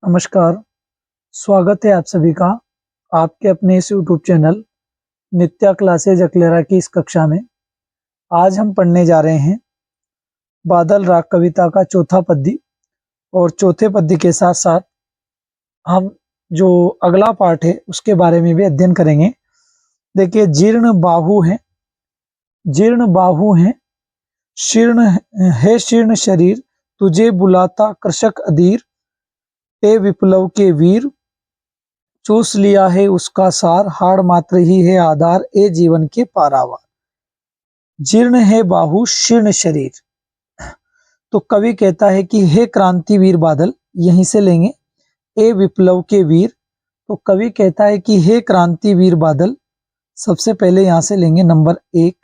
नमस्कार, स्वागत है आप सभी का आपके अपने इस यूट्यूब चैनल नित्या क्लासेज अकलेरा की इस कक्षा में। आज हम पढ़ने जा रहे हैं बादल राग कविता का चौथा पद्य और चौथे पद्य के साथ साथ हम जो अगला पार्ट है उसके बारे में भी अध्ययन करेंगे। देखिए, जीर्ण बाहु है, जीर्ण बाहु है, शीर्ण है शीर्ण शरीर, तुझे बुलाता कृषक अधीर, ए विप्लव के वीर, चूस लिया है उसका सार, हाड़ मात्र ही है आधार, ए जीवन के पारावार। जीर्ण है बाहु शीर्ण शरीर, तो कवि कहता है कि हे क्रांतिवीर बादल, यहीं से लेंगे। ए विप्लव के वीर, तो कवि कहता है कि हे क्रांतिवीर बादल, सबसे पहले यहां से लेंगे नंबर 1।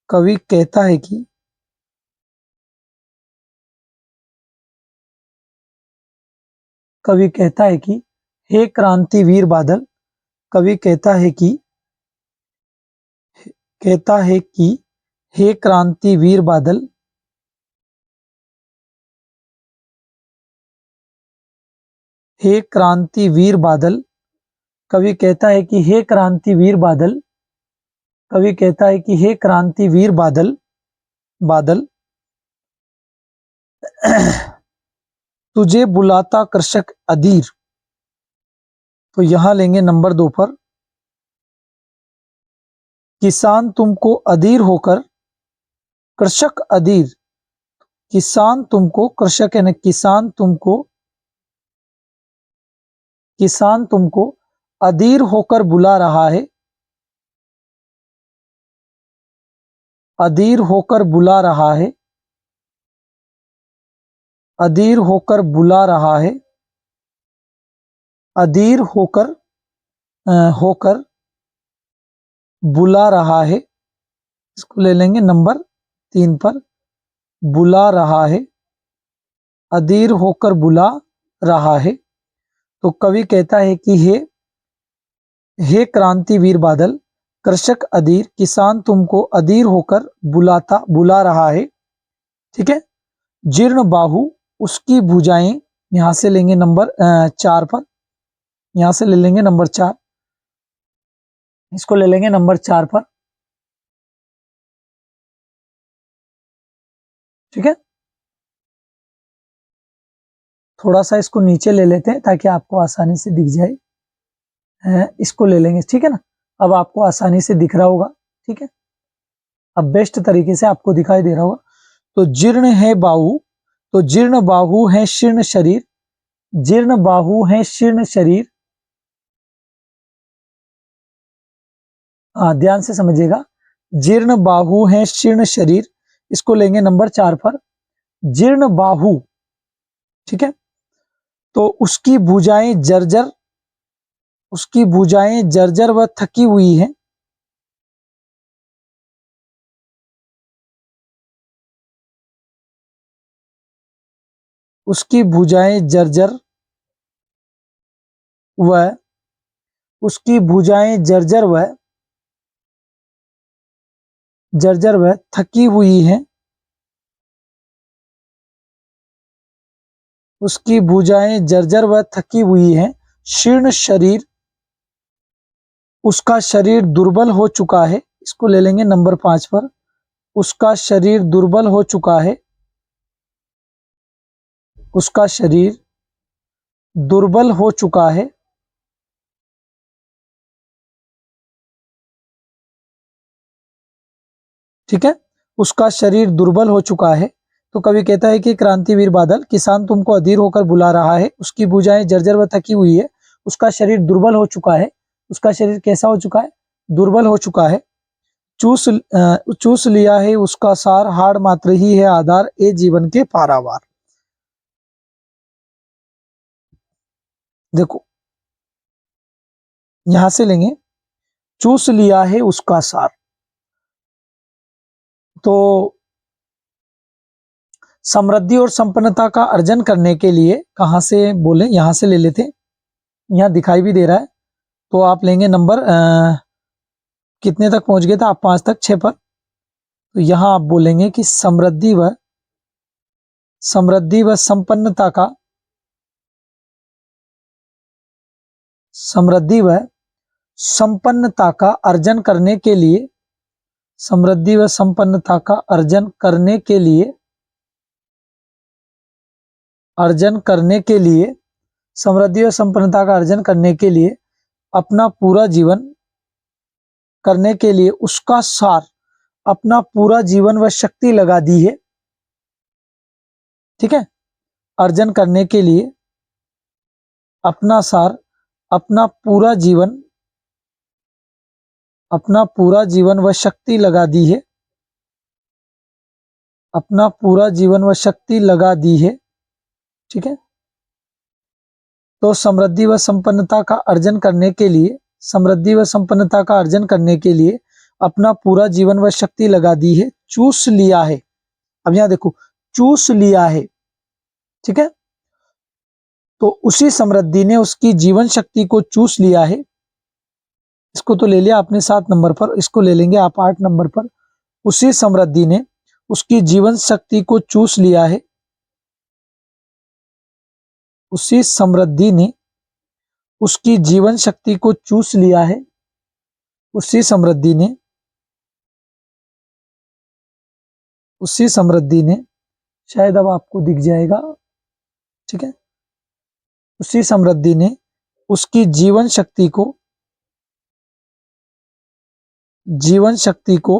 कवि कहता है कि हे क्रांतिवीर बादल, कवि कहता है कि हे क्रांतिवीर बादल, हे क्रांतिवीर बादल, कवि कहता है कि हे क्रांतिवीर बादल, कवि कहता है कि हे क्रांतिवीर बादल, बादल तुझे बुलाता कृषक अधीर, तो यहां लेंगे नंबर 2 पर। किसान तुमको अधीर होकर, कृषक अधीर, किसान तुमको, कृषक यानी किसान तुमको अधीर होकर बुला रहा है, अधीर होकर बुला रहा है, अधीर होकर बुला रहा है, अधीर होकर होकर बुला रहा है, इसको ले लेंगे नंबर 3 पर। बुला रहा है, अधीर होकर बुला रहा है, तो कवि कहता है कि हे क्रांतिवीर बादल, कृषक अधीर, किसान तुमको अधीर होकर बुला रहा है। ठीक है। जीर्ण बाहु, उसकी भुजाएं, यहां से लेंगे नंबर 4 पर, यहां से ले लेंगे नंबर 4, इसको ले लेंगे नंबर 4 पर। ठीक है, थोड़ा सा इसको नीचे ले लेते हैं ताकि आपको आसानी से दिख जाए। इसको ले लेंगे, ठीक है ना। अब आपको आसानी से दिख रहा होगा, ठीक है, अब बेस्ट तरीके से आपको दिखाई दे रहा होगा। तो जीर्ण है बाहु, तो जीर्ण बाहु है शीर्ण शरीर, जीर्ण बाहु है शीर्ण शरीर, ध्यान से समझिएगा, जीर्ण बाहु है शीर्ण शरीर, इसको लेंगे नंबर 4 पर। जीर्ण बाहु, ठीक है, तो उसकी भुजाएं जर्जर, उसकी भुजाएं जर्जर व थकी हुई है, उसकी भुजाएं जर्जर व उसकी भुजाएं जर्जर व थकी हुई है, उसकी भुजाएं जर्जर व थकी हुई है। शीर्ण शरीर, उसका शरीर दुर्बल हो चुका है, इसको ले लेंगे नंबर 5 पर। उसका शरीर दुर्बल हो चुका है, उसका शरीर दुर्बल हो चुका है, ठीक है, उसका शरीर दुर्बल हो चुका है। तो कवि कहता है कि क्रांतिवीर बादल, किसान तुमको अधीर होकर बुला रहा है, उसकी भुजाएं जर्जर व थकी हुई है, उसका शरीर दुर्बल हो चुका है। उसका शरीर कैसा हो चुका है? दुर्बल हो चुका है। चूस लिया है उसका सार, हाड़ मात्र ही है आधार, ए जीवन के पारावार। देखो, यहां से लेंगे चूस लिया है उसका सार, तो समृद्धि और संपन्नता का अर्जन करने के लिए कहां से बोले, यहां से ले लेते, यहां दिखाई भी दे रहा है, तो आप लेंगे नंबर कितने तक पहुंच गए थे आप? 5 तक, 6 पर। तो यहां आप बोलेंगे कि समृद्धि व संपन्नता का समृद्धि व संपन्नता का अर्जन करने के लिए, समृद्धि व संपन्नता का अर्जन करने के लिए, अर्जन करने के लिए, समृद्धि व संपन्नता का अर्जन करने के लिए अपना पूरा जीवन, करने के लिए उसका सार, अपना पूरा जीवन व शक्ति लगा दी है। ठीक है, अर्जन करने के लिए अपना सार, अपना पूरा जीवन, अपना पूरा जीवन व शक्ति लगा दी है, अपना पूरा जीवन व शक्ति लगा दी है। ठीक है, तो समृद्धि व संपन्नता का अर्जन करने के लिए, समृद्धि व संपन्नता का अर्जन करने के लिए अपना पूरा जीवन व शक्ति लगा दी है, चूस लिया है। अब यहां देखो, चूस लिया है। ठीक है, तो उसी समृद्धि ने उसकी जीवन शक्ति को चूस लिया है। इसको तो ले लिया आपने 7 नंबर पर, इसको ले लेंगे आप 8 नंबर पर। उसी समृद्धि ने उसकी जीवन शक्ति को चूस लिया है, उसी समृद्धि ने उसकी जीवन शक्ति को चूस लिया है, उसी समृद्धि ने, उसी समृद्धि ने, शायद अब आपको दिख जाएगा। ठीक है, उसी समृद्धि ने उसकी जीवन शक्ति को, जीवन शक्ति को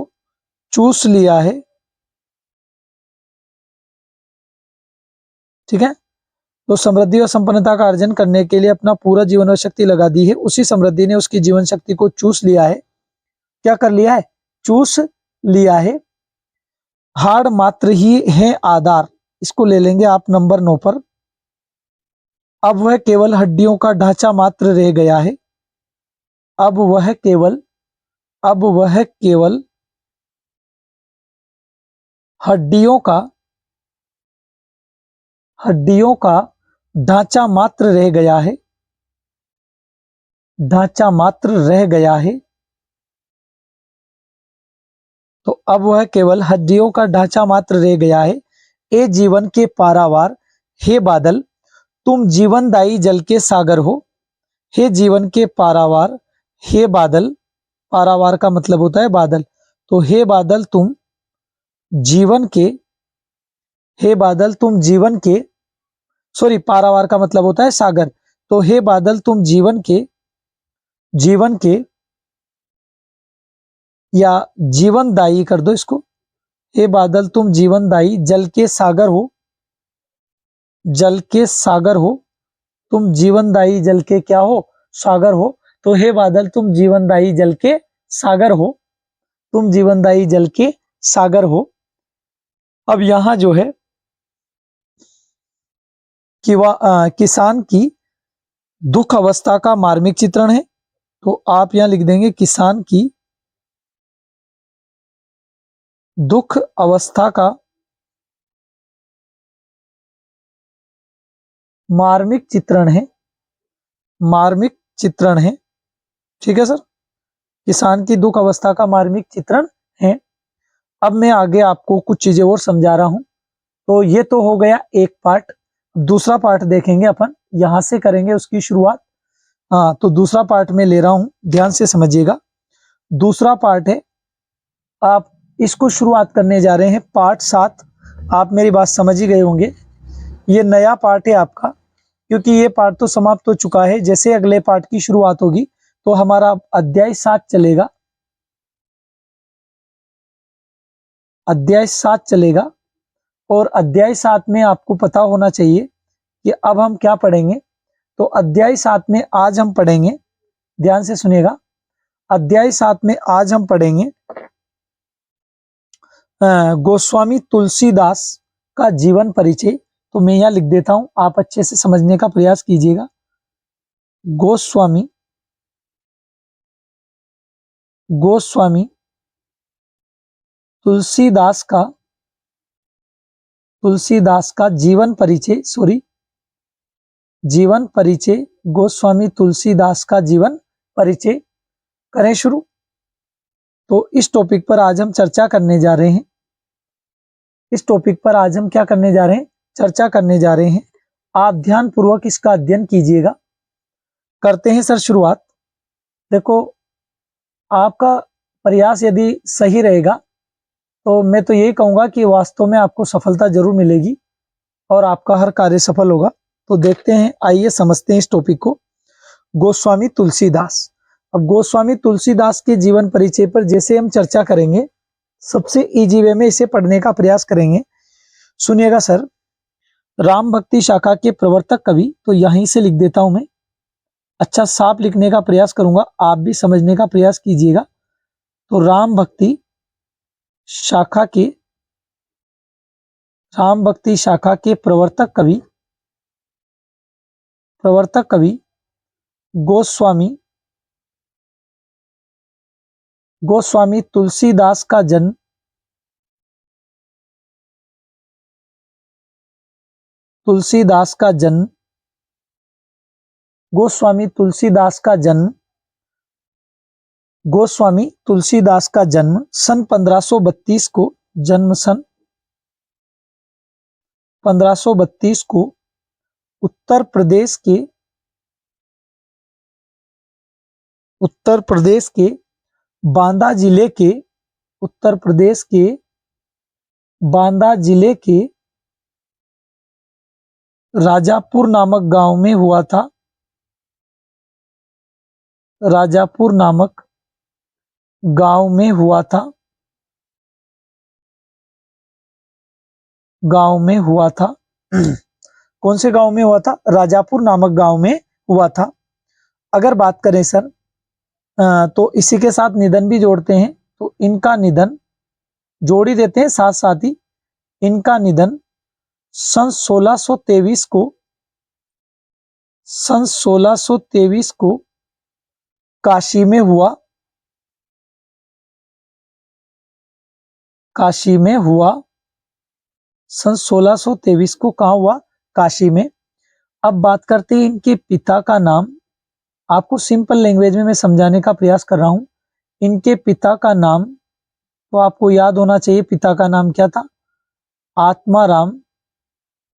चूस लिया है। ठीक है, तो समृद्धि और संपन्नता का अर्जन करने के लिए अपना पूरा जीवन और शक्ति लगा दी है, उसी समृद्धि ने उसकी जीवन शक्ति को चूस लिया है। क्या कर लिया है? चूस लिया है। हाड़ मात्र ही है आधार, इसको ले लेंगे आप नंबर 9 पर। अब वह केवल हड्डियों का ढांचा मात्र रह गया है, अब वह केवल, अब वह केवल हड्डियों का, हड्डियों का ढांचा मात्र रह गया है, ढांचा मात्र रह गया है। तो अब वह केवल हड्डियों का ढांचा मात्र रह गया है। ए जीवन के पारावार, हे बादल तुम जीवनदायी जल के सागर हो। हे जीवन के पारावार, हे बादल, पारावार का मतलब होता है बादल, तो हे बादल तुम जीवन के, हे बादल तुम जीवन के, सॉरी पारावार का मतलब होता है सागर, तो हे बादल तुम जीवन के, जीवन के या जीवनदायी कर दो इसको, हे बादल तुम जीवनदायी जल के सागर हो, जल के सागर हो, तुम जीवनदायी जल के क्या हो? सागर हो। तो हे बादल तुम जीवनदायी जल के सागर हो, तुम जीवनदायी जल के सागर हो। अब यहां जो है कि किसान की दुख अवस्था का मार्मिक चित्रण है, तो आप यहां लिख देंगे किसान की दुख अवस्था का मार्मिक चित्रण है, मार्मिक चित्रण है। ठीक है सर, किसान की दुख अवस्था का मार्मिक चित्रण है। अब मैं आगे आपको कुछ चीजें और समझा रहा हूं। तो ये तो हो गया एक पार्ट, दूसरा पार्ट देखेंगे अपन, यहां से करेंगे उसकी शुरुआत। हाँ, तो दूसरा पार्ट में ले रहा हूं, ध्यान से समझिएगा। दूसरा पार्ट है, आप इसको शुरुआत करने जा रहे हैं पार्ट 7। आप मेरी बात समझ ही गए होंगे, ये नया पार्ट है आपका, क्योंकि ये पार्ट तो समाप्त हो चुका है। जैसे अगले पार्ट की शुरुआत होगी तो हमारा अध्याय 7 चलेगा, अध्याय 7 चलेगा। और अध्याय 7 में आपको पता होना चाहिए कि अब हम क्या पढ़ेंगे। तो अध्याय 7 में आज हम पढ़ेंगे, ध्यान से सुनिएगा, अध्याय 7 में आज हम पढ़ेंगे गोस्वामी तुलसीदास का जीवन परिचय। तो मैं यहां लिख देता हूं, आप अच्छे से समझने का प्रयास कीजिएगा। गोस्वामी, गोस्वामी तुलसीदास का, तुलसीदास का जीवन परिचय, सॉरी जीवन परिचय, गोस्वामी तुलसीदास का जीवन परिचय। करें शुरू। तो इस टॉपिक पर आज हम चर्चा करने जा रहे हैं, इस टॉपिक पर आज हम क्या करने जा रहे हैं? चर्चा करने जा रहे हैं। आप ध्यान पूर्वक इसका अध्ययन कीजिएगा। करते हैं सर शुरुआत। देखो, आपका प्रयास यदि सही रहेगा तो मैं तो यही कहूंगा कि वास्तव में आपको सफलता जरूर मिलेगी और आपका हर कार्य सफल होगा। तो देखते हैं, आइए समझते हैं इस टॉपिक को। गोस्वामी तुलसीदास। अब गोस्वामी तुलसीदास के जीवन परिचय पर जैसे हम चर्चा करेंगे, सबसे इजी वे में इसे पढ़ने का प्रयास करेंगे। सुनिएगा सर। राम भक्ति शाखा के प्रवर्तक कवि, तो यहीं से लिख देता हूं मैं। अच्छा साफ लिखने का प्रयास करूंगा, आप भी समझने का प्रयास कीजिएगा। तो राम भक्ति शाखा के प्रवर्तक कवि गोस्वामी तुलसीदास का जन्म गोस्वामी तुलसीदास का जन्म सन 1532 को सन 1532 को उत्तर प्रदेश के बांदा जिले के राजापुर नामक गांव में हुआ था। राजापुर नामक गांव में हुआ था। कौन से गांव में हुआ था? राजापुर नामक गांव में हुआ था। अगर बात करें सर, तो इसी के साथ निधन भी जोड़ते हैं, तो इनका निधन जोड़ ही देते हैं साथ साथ ही। इनका निधन सन 1623 को काशी में हुआ। सन 1623 को कहाँ हुआ? काशी में। अब बात करते हैं इनके पिता का नाम। आपको सिंपल लैंग्वेज में मैं समझाने का प्रयास कर रहा हूं। इनके पिता का नाम तो आपको याद होना चाहिए। पिता का नाम क्या था? आत्माराम।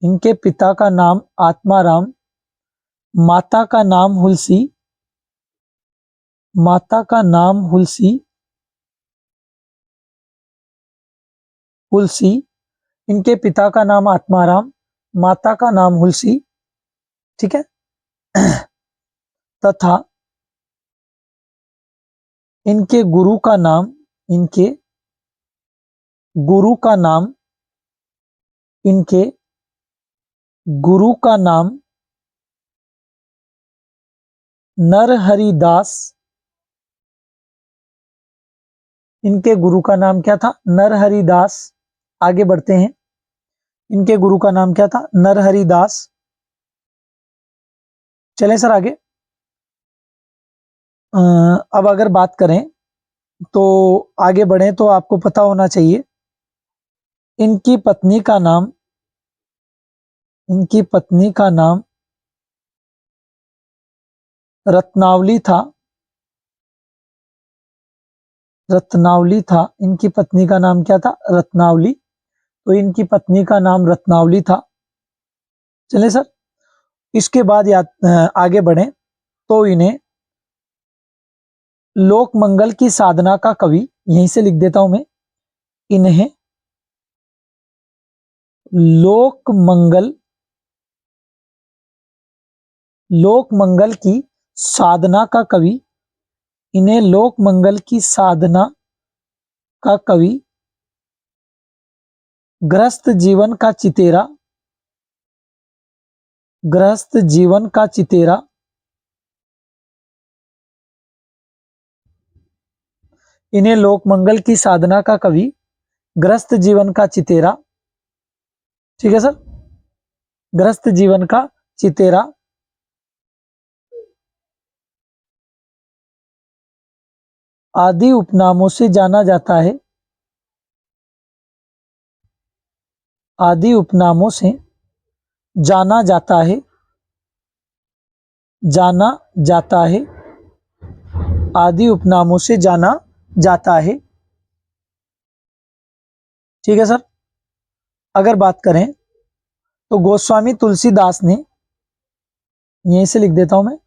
इनके पिता का नाम आत्माराम, माता का नाम हुलसी। इनके पिता का नाम आत्माराम, माता का नाम हुलसी, ठीक है। तथा इनके गुरु का नाम नरहरिदास। इनके गुरु का नाम क्या था? नरहरिदास। आगे बढ़ते हैं। इनके गुरु का नाम क्या था? नरहरिदास। चलें सर आगे। अब अगर बात करें तो आगे बढ़े तो आपको पता होना चाहिए इनकी पत्नी का नाम रत्नावली था। इनकी पत्नी का नाम क्या था? रत्नावली। तो इनकी पत्नी का नाम रत्नावली था। चले सर, इसके बाद आगे बढ़े तो इन्हें लोक मंगल की साधना का कवि, यहीं से लिख देता हूं मैं, इन्हें लोक मंगल की साधना का कवि, इन्हें लोक मंगल की साधना का कवि, गृहस्थ जीवन का चितेरा, इन्हें लोक मंगल की साधना का कवि, गृहस्थ जीवन का चितेरा, ठीक है सर, गृहस्थ जीवन का चितेरा आदि उपनामों से जाना जाता है। आदि उपनामों से जाना जाता है। आदि उपनामों से जाना जाता है, ठीक है सर। अगर बात करें तो गोस्वामी तुलसीदास ने, यहीं से लिख देता हूं मैं,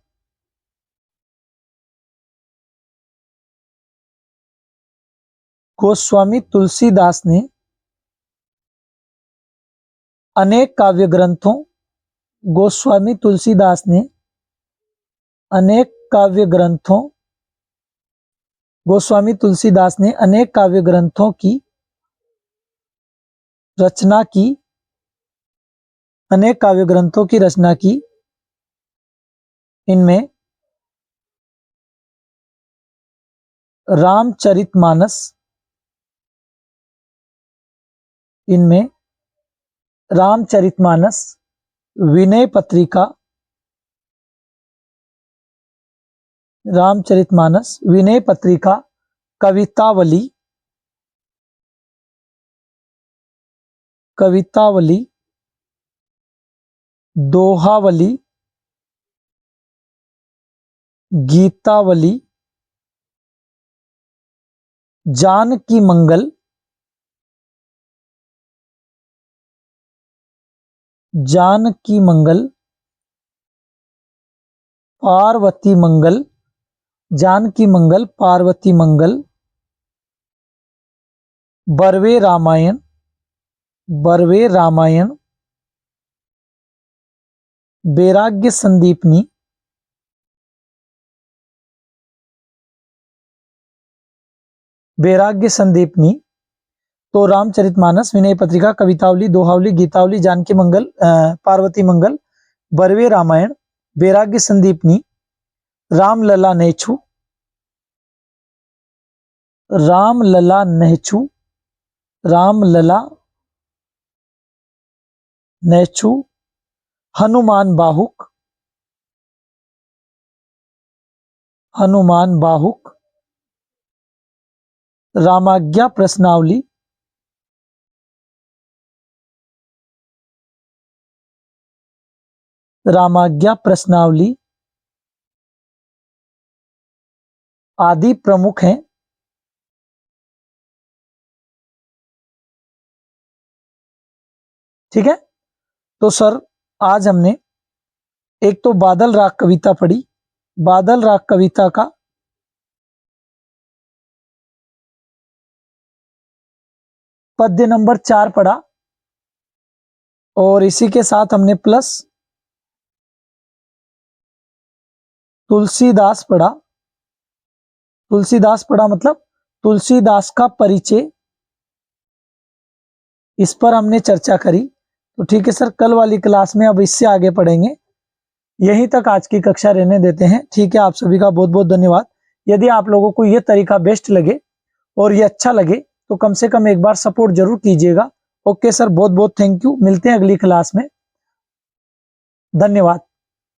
गोस्वामी तुलसीदास ने अनेक काव्य ग्रंथों गोस्वामी तुलसीदास ने अनेक काव्य ग्रंथों गोस्वामी तुलसीदास ने अनेक काव्य ग्रंथों की रचना की अनेक काव्य ग्रंथों की रचना की। इनमें रामचरितमानस इनमें रामचरितमानस, विनय पत्रिका, रामचरितमानस, विनय पत्रिका, कवितावली, कवितावली, दोहावली, गीतावली, जानकी मंगल, जानकी मंगल, पार्वती मंगल, जानकी मंगल, पार्वती मंगल, बरवे रामायण, बरवे रामायण, वैराग्य संदीपनी, वैराग्य संदीपनी। तो रामचरितमानस, विनय पत्रिका, कवितावली, दोहावली, गीतावली, जानकी मंगल, पार्वती मंगल, बरवे रामायण, वैराग्य संदीपनी, रामलला नेछु, रामलला नेछु, रामलला नेछु, हनुमान बाहुक, हनुमान बाहुक, रामाज्ञा प्रश्नावली, रामाज्ञा प्रश्नावली आदि प्रमुख हैं। ठीक है, तो सर आज हमने एक तो बादल राग कविता पढ़ी, बादल राग कविता का पद्य नंबर 4 पढ़ा, और इसी के साथ हमने प्लस तुलसीदास पढ़ा। तुलसीदास पढ़ा मतलब तुलसीदास का परिचय, इस पर हमने चर्चा करी। तो ठीक है सर, कल वाली क्लास में अब इससे आगे पढ़ेंगे। यहीं तक आज की कक्षा रहने देते हैं। ठीक है, आप सभी का बहुत बहुत धन्यवाद। यदि आप लोगों को यह तरीका बेस्ट लगे और ये अच्छा लगे तो कम से कम एक बार सपोर्ट जरूर कीजिएगा। ओके सर, बहुत बहुत थैंक यू। मिलते हैं अगली क्लास में। धन्यवाद।